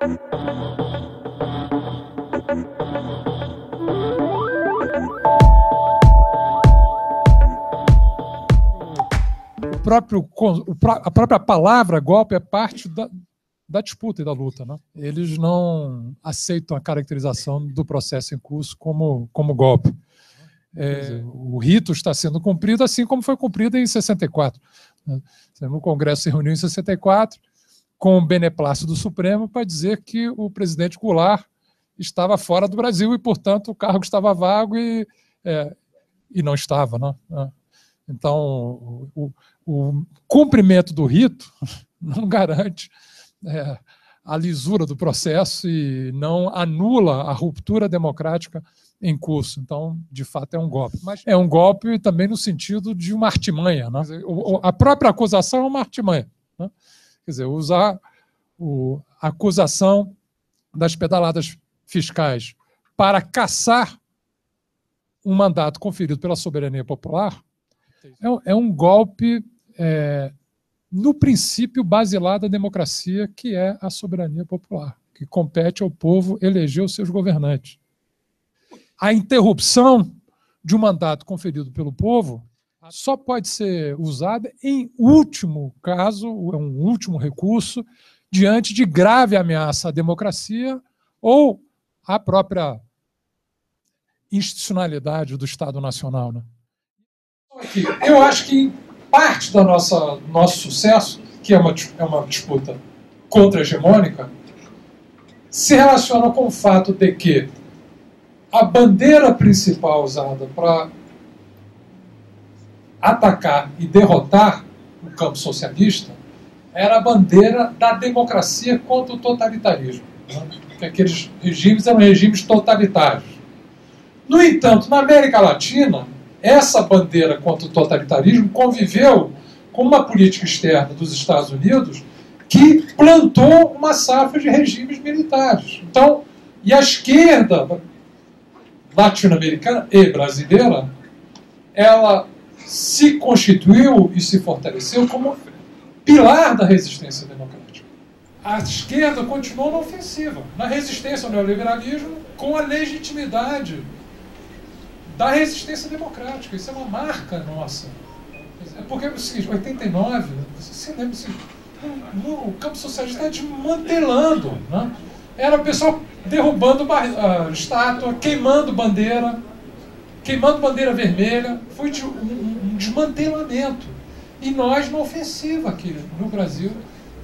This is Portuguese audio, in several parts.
A própria palavra golpe é parte da disputa e da luta, né? Eles não aceitam a caracterização do processo em curso como golpe. O rito está sendo cumprido assim como foi cumprido em 64. O Congresso se reuniu em 64 com o beneplácito do Supremo para dizer que o presidente Goulart estava fora do Brasil e, portanto, o cargo estava vago e não estava, né? Então, o cumprimento do rito não garante a lisura do processo e não anula a ruptura democrática em curso. Então, de fato, é um golpe. Mas é um golpe também no sentido de uma artimanha, né? A própria acusação é uma artimanha, né? Quer dizer, usar a acusação das pedaladas fiscais para caçar um mandato conferido pela soberania popular é um golpe no princípio basilar da democracia, que é a soberania popular, que compete ao povo eleger os seus governantes. A interrupção de um mandato conferido pelo povo só pode ser usada em último caso, um último recurso, diante de grave ameaça à democracia ou à própria institucionalidade do Estado Nacional, né? Eu acho que parte do nosso sucesso, que é uma disputa contra-hegemônica, se relaciona com o fato de que a bandeira principal usada para atacar e derrotar o campo socialista era a bandeira da democracia contra o totalitarismo, né? Que aqueles regimes eram regimes totalitários. No entanto, na América Latina, essa bandeira contra o totalitarismo conviveu com uma política externa dos Estados Unidos que plantou uma safra de regimes militares. Então, e a esquerda latino-americana e brasileira, ela se constituiu e se fortaleceu como pilar da resistência democrática. A esquerda continuou na ofensiva, na resistência ao neoliberalismo, com a legitimidade da resistência democrática. Isso é uma marca nossa. É porque é o seguinte, 89, você lembra assim, o campo socialista está desmantelando, né? Era o pessoal derrubando estátua, queimando bandeira vermelha. Foi um desmantelamento. E nós na ofensiva aqui no Brasil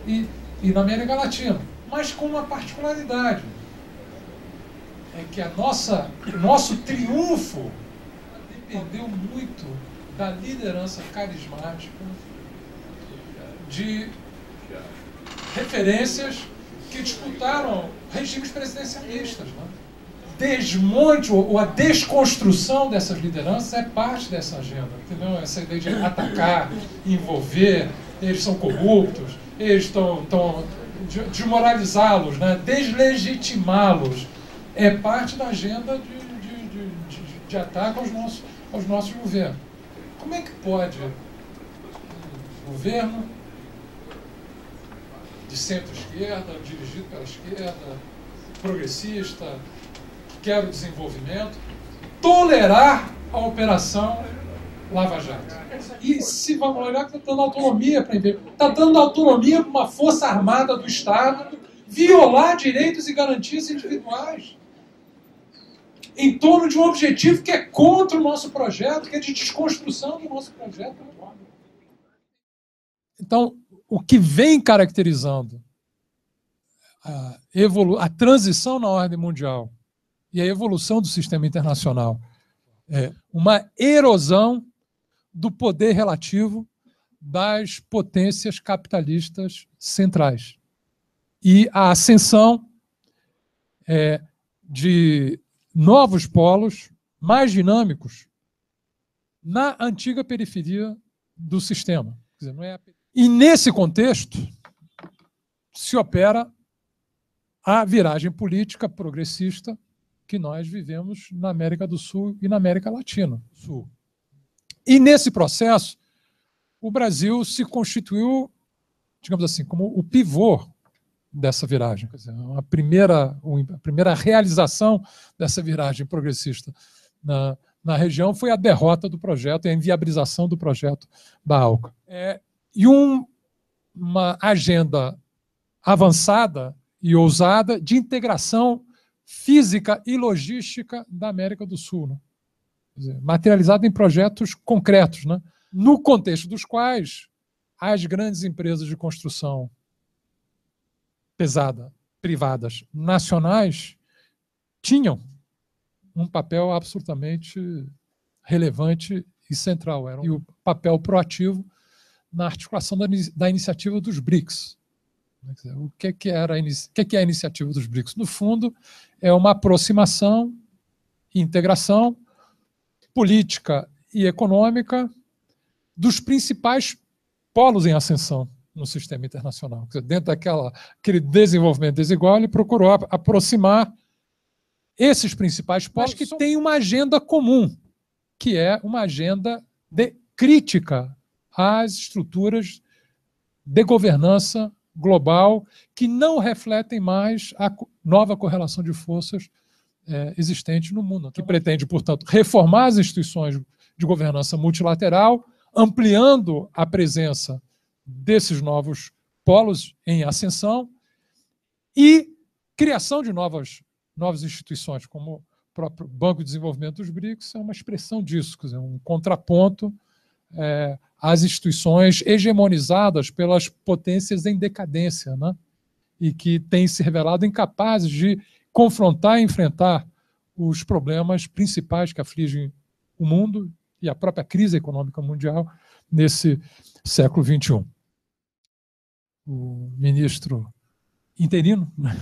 e na América Latina. Mas com uma particularidade. É que o nosso triunfo dependeu muito da liderança carismática de referências que disputaram regimes presidencialistas, né? Desmonte ou a desconstrução dessas lideranças é parte dessa agenda, entendeu? Essa ideia de atacar, envolver, eles são corruptos, eles estão desmoralizá-los, né? Deslegitimá-los, é parte da agenda de ataque aos nossos governos. Como é que pode um governo de centro-esquerda, dirigido pela esquerda, progressista, que quer o desenvolvimento, tolerar a operação Lava Jato? E se vamos olhar, está dando autonomia para investir, está dando autonomia para uma força armada do Estado violar direitos e garantias individuais em torno de um objetivo que é contra o nosso projeto, que é de desconstrução do nosso projeto. Então, o que vem caracterizando a transição na ordem mundial e a evolução do sistema internacional é uma erosão do poder relativo das potências capitalistas centrais e a ascensão de novos polos mais dinâmicos na antiga periferia do sistema. Quer dizer, não é... E nesse contexto se opera a viragem política progressista que nós vivemos na América do Sul e na América Latina. E nesse processo, o Brasil se constituiu, digamos assim, como o pivô dessa viragem. Quer dizer, a primeira realização dessa viragem progressista na região foi a derrota do projeto e a inviabilização do projeto da ALCA. E uma agenda avançada e ousada de integração física e logística da América do Sul, né? Quer dizer, materializada em projetos concretos, né? No contexto dos quais as grandes empresas de construção pesada, privadas, nacionais, tinham um papel absolutamente relevante e central. Era o papel proativo na articulação da iniciativa dos BRICS. O que é a iniciativa dos BRICS? No fundo, é uma aproximação e integração política e econômica dos principais polos em ascensão no sistema internacional. Quer dizer, dentro daquele desenvolvimento desigual, ele procurou aproximar esses principais polos que têm uma agenda comum, que é uma agenda de crítica às estruturas de governança global que não refletem mais a nova correlação de forças existente no mundo, que pretende, portanto, reformar as instituições de governança multilateral, ampliando a presença desses novos polos em ascensão e criação de novas instituições, como o próprio Banco de Desenvolvimento dos BRICS, é uma expressão disso, quer dizer, um contraponto às instituições hegemonizadas pelas potências em decadência, né? E que têm se revelado incapazes de confrontar e enfrentar os problemas principais que afligem o mundo e a própria crise econômica mundial nesse século XXI. O ministro interino, né,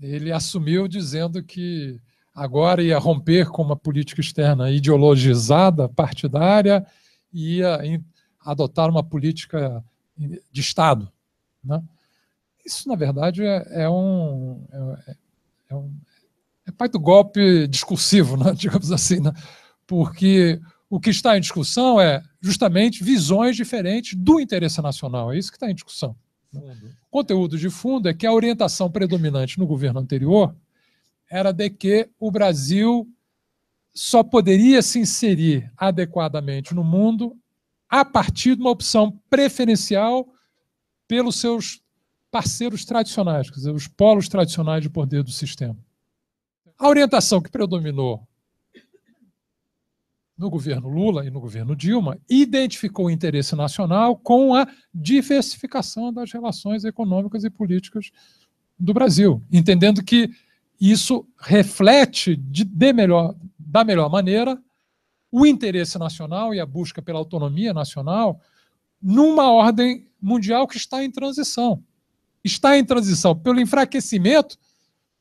ele assumiu dizendo que agora ia romper com uma política externa ideologizada, partidária, e ia adotar uma política de Estado, né? Isso, na verdade, é parte do golpe discursivo, né, digamos assim, né? Porque o que está em discussão é justamente visões diferentes do interesse nacional. É isso que está em discussão. O conteúdo de fundo é que a orientação predominante no governo anterior era de que o Brasil só poderia se inserir adequadamente no mundo a partir de uma opção preferencial pelos seus parceiros tradicionais, quer dizer, os polos tradicionais de poder do sistema. A orientação que predominou no governo Lula e no governo Dilma identificou o interesse nacional com a diversificação das relações econômicas e políticas do Brasil, entendendo que isso reflete da melhor maneira o interesse nacional e a busca pela autonomia nacional numa ordem mundial que está em transição. Está em transição pelo enfraquecimento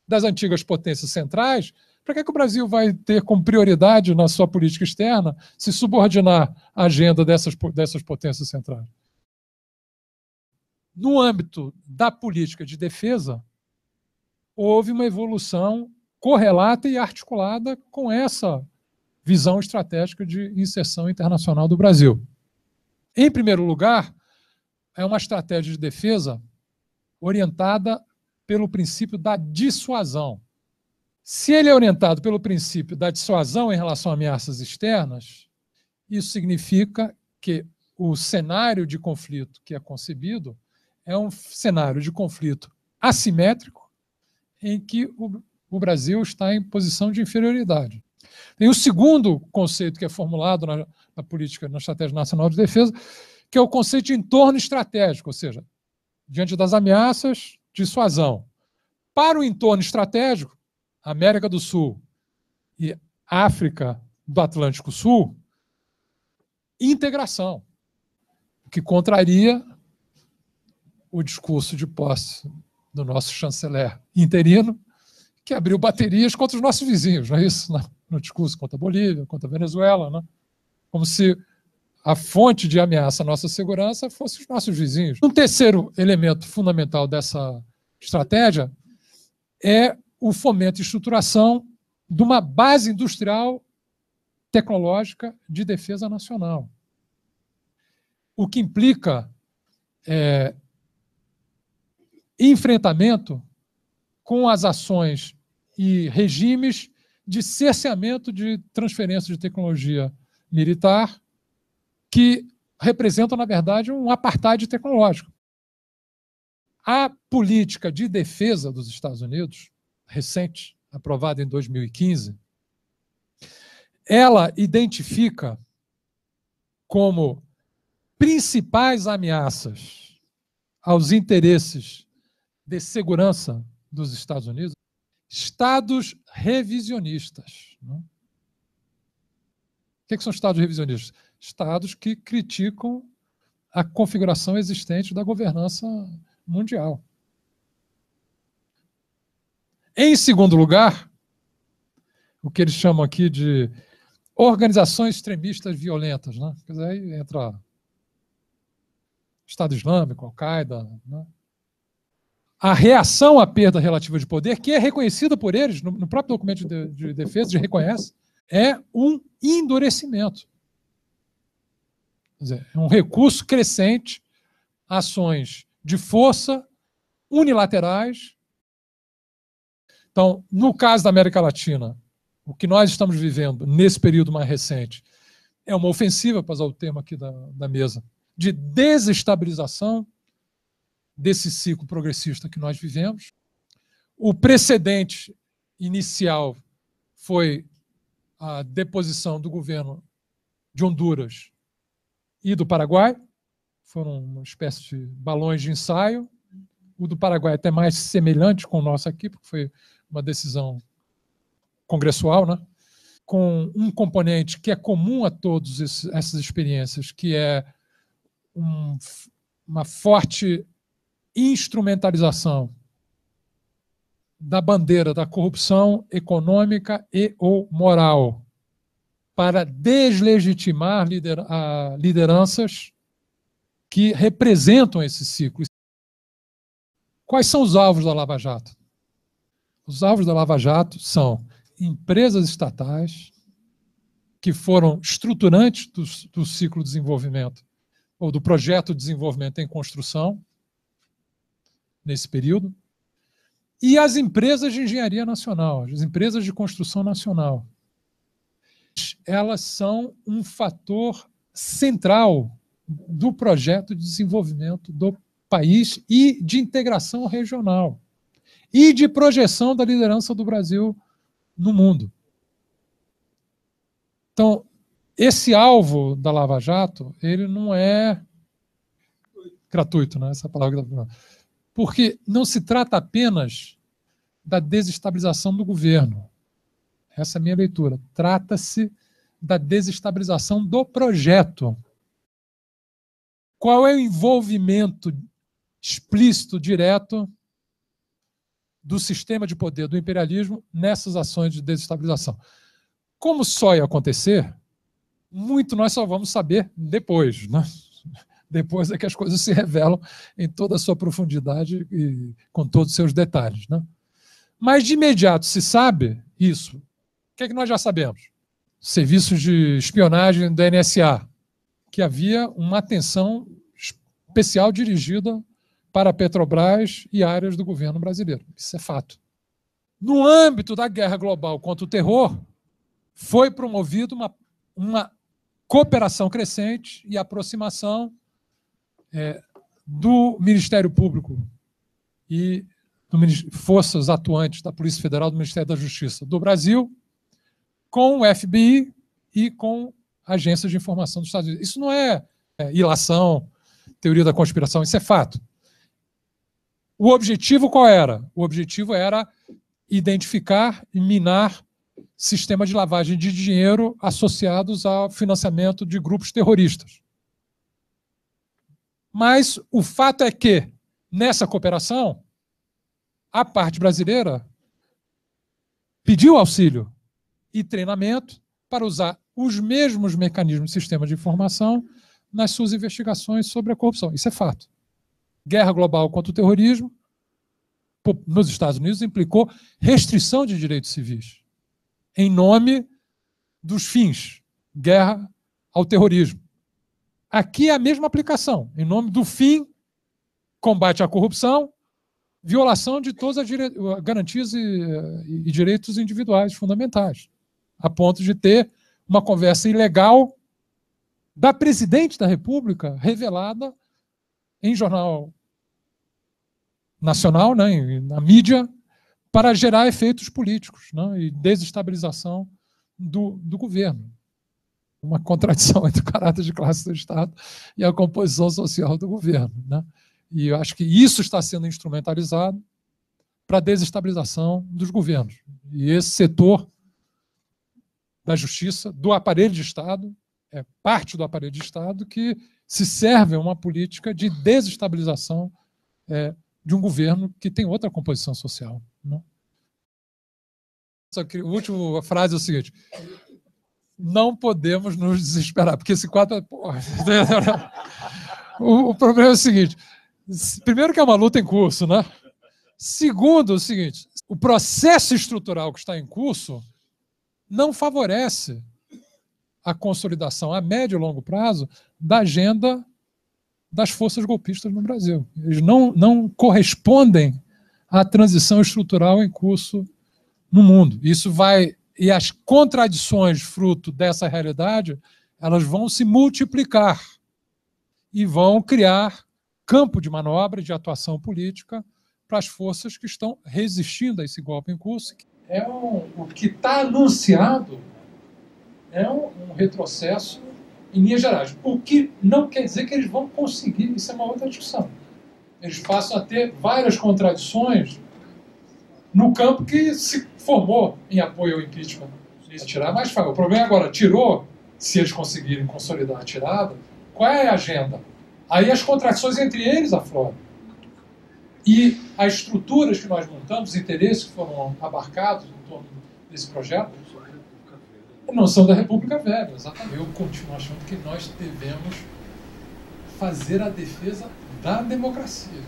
das antigas potências centrais. Para que o Brasil vai ter como prioridade na sua política externa se subordinar à agenda dessas potências centrais? No âmbito da política de defesa, houve uma evolução correlata e articulada com essa visão estratégica de inserção internacional do Brasil. Em primeiro lugar, é uma estratégia de defesa orientada pelo princípio da dissuasão. Se ele é orientado pelo princípio da dissuasão em relação a ameaças externas, isso significa que o cenário de conflito que é concebido é um cenário de conflito assimétrico em que o Brasil está em posição de inferioridade. Tem o segundo conceito que é formulado na política, na Estratégia Nacional de Defesa, que é o conceito de entorno estratégico, ou seja, diante das ameaças, dissuasão. Para o entorno estratégico, América do Sul e África do Atlântico Sul, integração, que contraria o discurso de posse do nosso chanceler interino, que abriu baterias contra os nossos vizinhos, não é isso? No discurso contra a Bolívia, contra a Venezuela, né? Como se a fonte de ameaça à nossa segurança fosse os nossos vizinhos. Um terceiro elemento fundamental dessa estratégia é o fomento e estruturação de uma base industrial tecnológica de defesa nacional. O que implica enfrentamento com as ações e regimes de cerceamento de transferência de tecnologia militar que representam, na verdade, um apartheid tecnológico. A política de defesa dos Estados Unidos, recente, aprovada em 2015, ela identifica como principais ameaças aos interesses de segurança dos Estados Unidos estados revisionistas. O que são estados revisionistas? Estados que criticam a configuração existente da governança mundial. Em segundo lugar, o que eles chamam aqui de organizações extremistas violentas, né? Quer dizer, aí entra Estado Islâmico, Al-Qaeda, né? A reação à perda relativa de poder, que é reconhecida por eles, no próprio documento de defesa, de reconhece, é um endurecimento. Quer dizer, é um recurso crescente a ações de força unilaterais. Então, no caso da América Latina, o que nós estamos vivendo nesse período mais recente é uma ofensiva, para usar o termo aqui da mesa, de desestabilização desse ciclo progressista que nós vivemos. O precedente inicial foi a deposição do governo de Honduras e do Paraguai. Foram uma espécie de balões de ensaio. O do Paraguai é até mais semelhante com o nosso aqui, porque foi uma decisão congressual, né? Com um componente que é comum a todas essas experiências, que é uma forte instrumentalização da bandeira da corrupção econômica e ou moral para deslegitimar lideranças que representam esse ciclo. Quais são os alvos da Lava Jato? Os alvos da Lava Jato são empresas estatais que foram estruturantes do ciclo de desenvolvimento ou do projeto de desenvolvimento em construção nesse período, e as empresas de engenharia nacional, as empresas de construção nacional. Elas são um fator central do projeto de desenvolvimento do país e de integração regional e de projeção da liderança do Brasil no mundo. Então, esse alvo da Lava Jato, ele não é gratuito, né? Essa palavra. Porque não se trata apenas da desestabilização do governo. Essa é a minha leitura. Trata-se da desestabilização do projeto. Qual é o envolvimento explícito, direto, do sistema de poder do imperialismo nessas ações de desestabilização? Como só ia acontecer, muito nós só vamos saber depois, né? Depois é que as coisas se revelam em toda a sua profundidade e com todos os seus detalhes, né? Mas de imediato se sabe isso. O que é que nós já sabemos? Serviços de espionagem da NSA, que havia uma atenção especial dirigida para a Petrobras e áreas do governo brasileiro. Isso é fato. No âmbito da guerra global contra o terror, foi promovida uma cooperação crescente e aproximação do Ministério Público e forças atuantes da Polícia Federal, do Ministério da Justiça do Brasil, com o FBI e com agências de informação dos Estados Unidos. Isso não é ilação, teoria da conspiração, isso é fato. O objetivo qual era? O objetivo era identificar e minar sistemas de lavagem de dinheiro associados ao financiamento de grupos terroristas. Mas o fato é que, nessa cooperação, a parte brasileira pediu auxílio e treinamento para usar os mesmos mecanismos de sistema de informação nas suas investigações sobre a corrupção. Isso é fato. Guerra global contra o terrorismo, nos Estados Unidos, implicou restrição de direitos civis em nome dos fins, guerra ao terrorismo. Aqui é a mesma aplicação, em nome do fim, combate à corrupção, violação de todas as garantias e direitos individuais fundamentais, a ponto de ter uma conversa ilegal da presidente da República revelada em jornal nacional, né, na mídia, para gerar efeitos políticos, né, e desestabilização do governo. Uma contradição entre o caráter de classe do Estado e a composição social do governo, né? E eu acho que isso está sendo instrumentalizado para a desestabilização dos governos. E esse setor da justiça, do aparelho de Estado, é parte do aparelho de Estado que se serve a uma política de desestabilização de um governo que tem outra composição social, né? Só que a última frase é o seguinte: não podemos nos desesperar, porque esse quadro... O problema é o seguinte: primeiro que é uma luta em curso, né? Segundo, o seguinte: o processo estrutural que está em curso não favorece a consolidação a médio e longo prazo da agenda das forças golpistas no Brasil. Eles não correspondem à transição estrutural em curso no mundo. Isso vai... E as contradições fruto dessa realidade, elas vão se multiplicar e vão criar campo de manobra e de atuação política para as forças que estão resistindo a esse golpe em curso. O que está anunciado é um retrocesso em linhas gerais. O que não quer dizer que eles vão conseguir, isso é uma outra discussão. Eles passam a ter várias contradições no campo que se formou em apoio ao impeachment. Tirar mais fácil. O problema agora, tirou, se eles conseguirem consolidar a tirada, qual é a agenda? Aí as contradições entre eles afloram. E as estruturas que nós montamos, os interesses que foram abarcados em torno desse projeto, não são da República Velha, exatamente. Eu continuo achando que nós devemos fazer a defesa da democracia.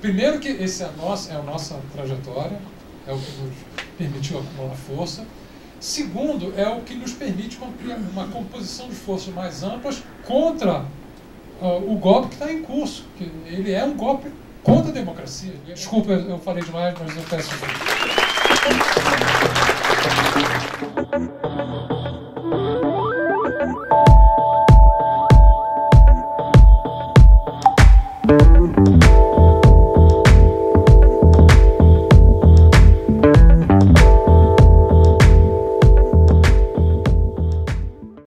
Primeiro que esse é a nossa trajetória, é o que nos permitiu acumular força. Segundo, é o que nos permite uma composição de forças mais amplas contra o golpe que está em curso, que ele é um golpe contra a democracia. Desculpa, eu falei demais, mas eu peço desculpa.